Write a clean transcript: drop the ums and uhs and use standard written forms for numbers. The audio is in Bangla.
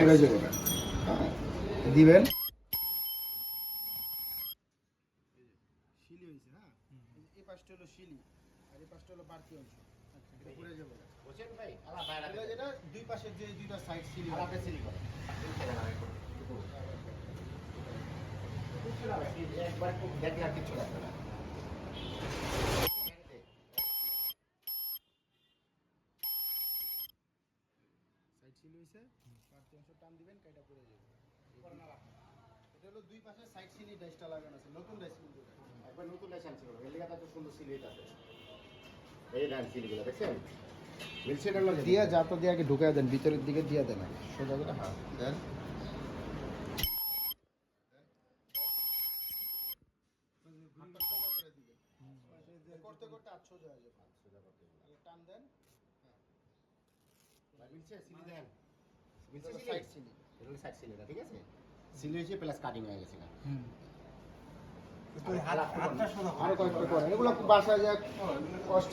পুরো যাবে না। হ্যাঁ, দিবেন শিলি হয়েছে। হ্যাঁ, এই পাশটা হলো শিলি আর এই পাশটা হলো বাড়তি অংশ। এটা পুরো যাবে না। বুঝছেন ভাই? আলা বাইরে এগুলো যেটা দুই পাশের যে দুইটা সাইড শিলি আলা আপনি সিলি করেন। একবার খুব দেখলে আর কিচ্ছু লাগবে না। সাইড শিলি হয়েছে, বাড়তি অংশ টান দিবেন, কাইটা পড়ে যাবে। এটা হলো দুই পাশে সাইড শিলি ডাইসটা লাগানো আছে, নতুন ডাইস কিন্তু এটা। একবার নতুন লাইসেন্স ছিল। এর লিগে তো সুন্দর সিলি আছে। এই দেন সিলিগুলো দেখছেন? মিলছে না লাগে? দিয়া যাতা দিয়ে আগে ঢুকায় দেন, ভিতরের দিকে দিয়ে দেন আগে। সোজা করে হ্যাঁ দেন। হাতটা সোজা করে দিবেন। করতে করতে হাত সোজা হয়ে যাবে। সোজা করতে হবে। তাহলে টান দেন। ভাই মিলছে সিলি দেন। মিলছে এটা সিলি? সাইড শিলি। এটা হলো সাইড সিলিটা, ঠিক আছে? সিলি হয়েছে প্লাস কাটিং হয়ে গেছে না। আরো কয়েকটা করেন, এগুলো বাসায় যা কষ্ট